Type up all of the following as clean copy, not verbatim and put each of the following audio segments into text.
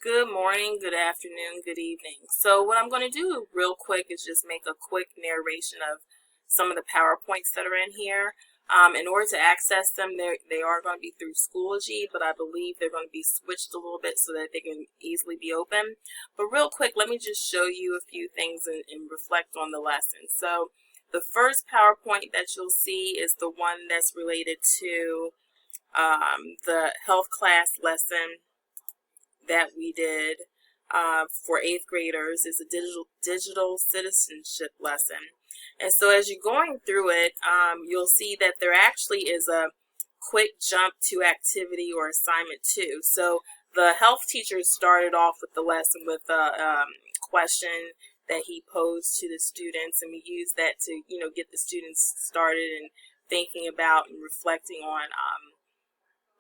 Good morning, good afternoon, good evening. So what I'm going to do real quick is just make a quick narration of some of the PowerPoints that are in here. In order to access them, they are going to be through Schoology, but I believe they're going to be switched a little bit so that they can easily be open. But real quick, let me just show you a few things and reflect on the lesson. So the first PowerPoint that you'll see is the one that's related to the health class lesson that we did for 8th graders. Is a digital citizenship lesson. And so as you're going through it, you'll see that there actually is a quick jump to activity or assignment 2. So the health teacher started off with the lesson with a question that he posed to the students, and we used that to get the students started and thinking about and reflecting on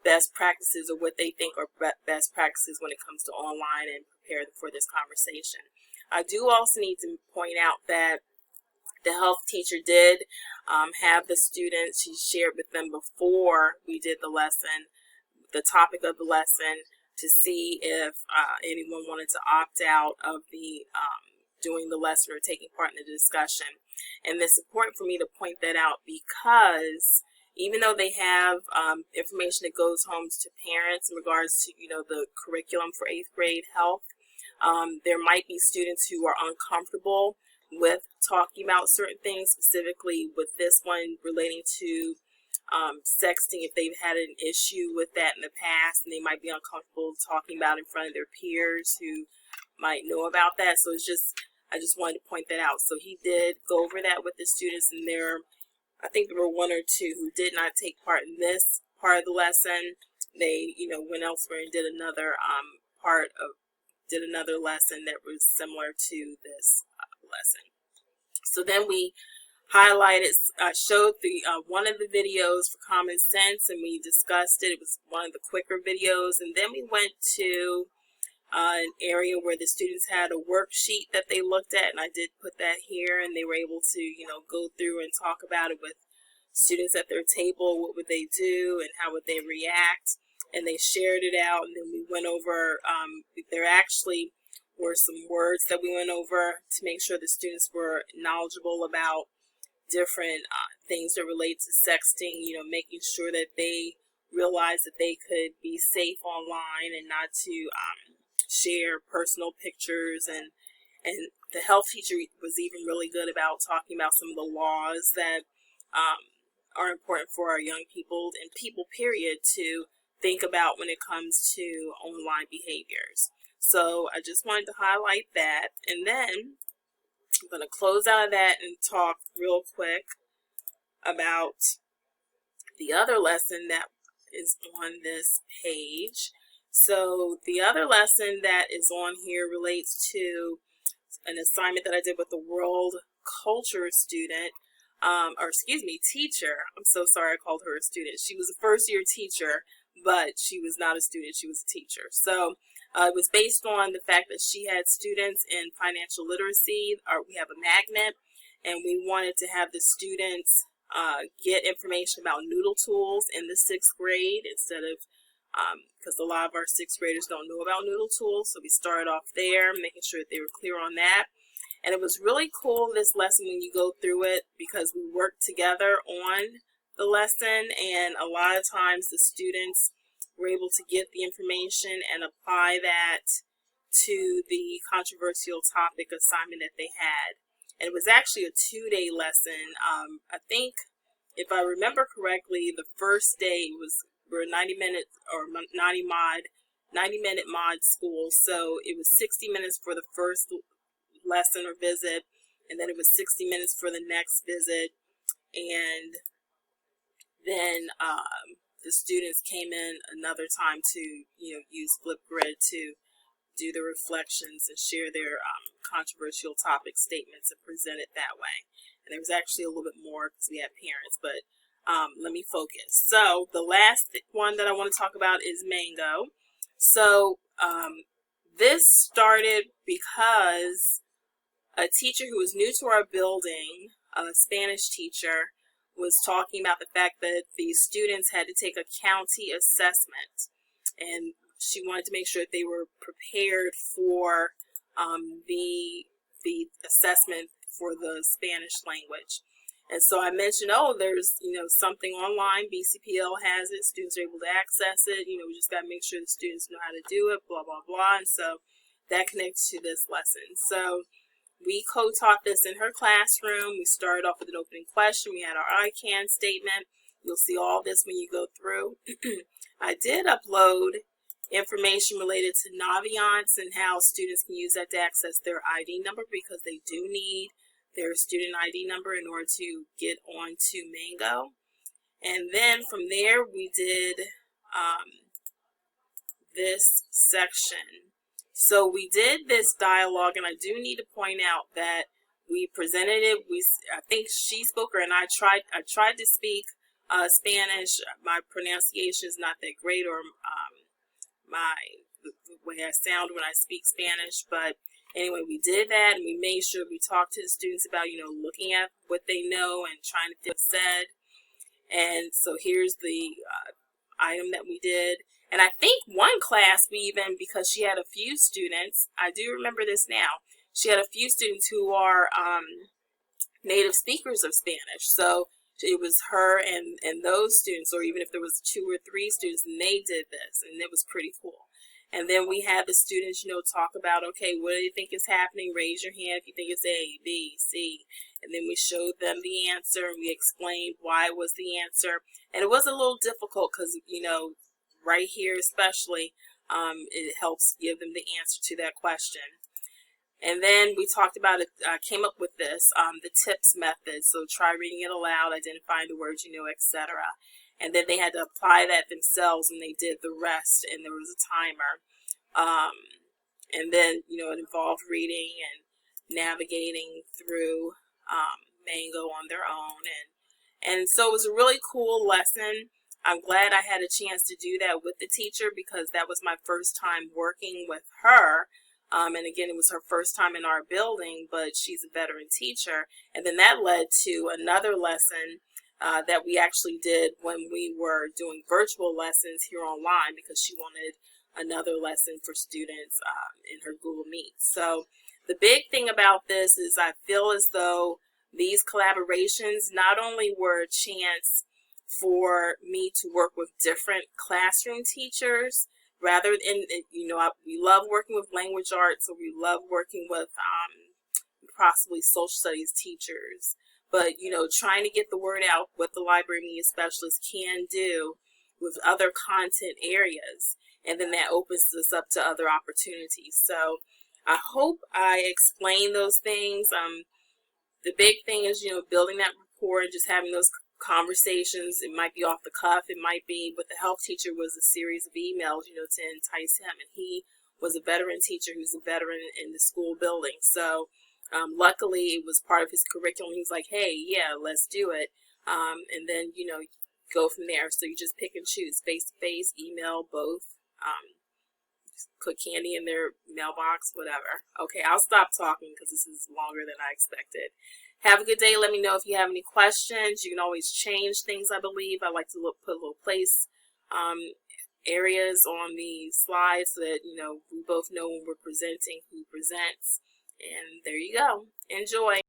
best practices or what they think are best practices when it comes to online and prepare for this conversation. I do also need to point out that the health teacher did have the students, she shared with them before we did the lesson, the topic of the lesson, to see if anyone wanted to opt out of the doing the lesson or taking part in the discussion. And it's important for me to point that out because even though they have information that goes home to parents in regards to the curriculum for 8th grade health, there might be students who are uncomfortable with talking about certain things, specifically with this one relating to sexting. If they've had an issue with that in the past, and they might be uncomfortable talking about it in front of their peers who might know about that. So I just wanted to point that out. So he did go over that with the students, and I think there were one or two who did not take part in this part of the lesson. They, went elsewhere and did another did another lesson that was similar to this lesson. So then we highlighted, showed the one of the videos for Common Sense, and we discussed it. It was one of the quicker videos, and then we went to an area where the students had a worksheet that they looked at, and I did put that here, and they were able to go through and talk about it with students at their table. What would they do and how would they react? And they shared it out, and then we went over there actually were some words that we went over to make sure the students were knowledgeable about different things that relate to sexting, making sure that they realized that they could be safe online and not to share personal pictures, and the health teacher was even really good about talking about some of the laws that are important for our young people and people period to think about when it comes to online behaviors. So I just wanted to highlight that, and then I'm going to close out of that and talk real quick about the other lesson that is on this page. So the other lesson that is on here relates to an assignment that I did with the world culture student, teacher. I'm so sorry I called her a student. She was a first year teacher, but she was not a student, she was a teacher. So it was based on the fact that she had students in financial literacy. We have a magnet, and we wanted to have the students get information about Noodle Tools in the 6th grade instead of, because a lot of our 6th graders don't know about Noodle Tools. So we started off there, making sure that they were clear on that. And it was really cool, this lesson, when you go through it, because we worked together on the lesson, and a lot of times the students were able to get the information and apply that to the controversial topic assignment that they had. And it was actually a 2-day lesson. I think, if I remember correctly, the first day were 90-minute or 90-minute mod school. So it was 60 minutes for the first lesson or visit, and then it was 60 minutes for the next visit, and then the students came in another time to use Flipgrid to do the reflections and share their controversial topic statements and present it that way. And there was actually a little bit more because we had parents, but let me focus. So the last one that I want to talk about is Mango. So this started because a teacher who was new to our building, a Spanish teacher, was talking about the fact that the students had to take a county assessment. And she wanted to make sure that they were prepared for the assessment for the Spanish language. And so I mentioned, oh, there's, something online, BCPL has it, students are able to access it, we just got to make sure the students know how to do it, blah, blah, blah. And so that connects to this lesson. So we co-taught this in her classroom. We started off with an opening question. We had our I can statement. You'll see all this when you go through. I did upload information related to Naviance and how students can use that to access their ID number, because they do need their student ID number in order to get onto Mango. And then from there we did this section. So we did this dialogue, and I do need to point out that we presented it. I think she spoke, and I tried to speak Spanish. My pronunciation is not that great, or the way I sound when I speak Spanish, but anyway, we did that, and we made sure we talked to the students about, looking at what they know and trying to get said. And so here's the item that we did. And I think one class we even, because she had a few students, I do remember this now, she had a few students who are native speakers of Spanish. So it was her and those students, or even if there was 2 or 3 students, and they did this, and it was pretty cool. And then we had the students, talk about, okay, what do you think is happening? Raise your hand if you think it's A, B, C. And then we showed them the answer, and we explained why it was the answer. And it was a little difficult because, right here especially, it helps give them the answer to that question. And then we talked about it, came up with this, the TIPS method. So try reading it aloud, identifying the words you know, etc. And then they had to apply that themselves, and they did the rest, and there was a timer. And then, it involved reading and navigating through Mango on their own. And so it was a really cool lesson. I'm glad I had a chance to do that with the teacher, because that was my first time working with her. And again, it was her first time in our building, but she's a veteran teacher. And then that led to another lesson that we actually did when we were doing virtual lessons here online, because she wanted another lesson for students in her Google Meet. So the big thing about this is I feel as though these collaborations not only were a chance for me to work with different classroom teachers, rather than, we love working with language arts, or we love working with possibly social studies teachers. But, trying to get the word out what the library media specialist can do with other content areas. And then that opens us up to other opportunities. So I hope I explained those things. The big thing is, building that rapport and just having those conversations. It might be off the cuff. It might be with the health teacher was a series of emails, to entice him. And he was a veteran teacher who's a veteran in the school building. So luckily, it was part of his curriculum. He was like, hey, yeah, let's do it. And then, go from there. So you just pick and choose, face-to-face, email, both. Just put candy in their mailbox, whatever. Okay, I'll stop talking because this is longer than I expected. Have a good day. Let me know if you have any questions. You can always change things, I believe. I like to put little place areas on the slides so that, we both know when we're presenting who presents. And there you go. Enjoy.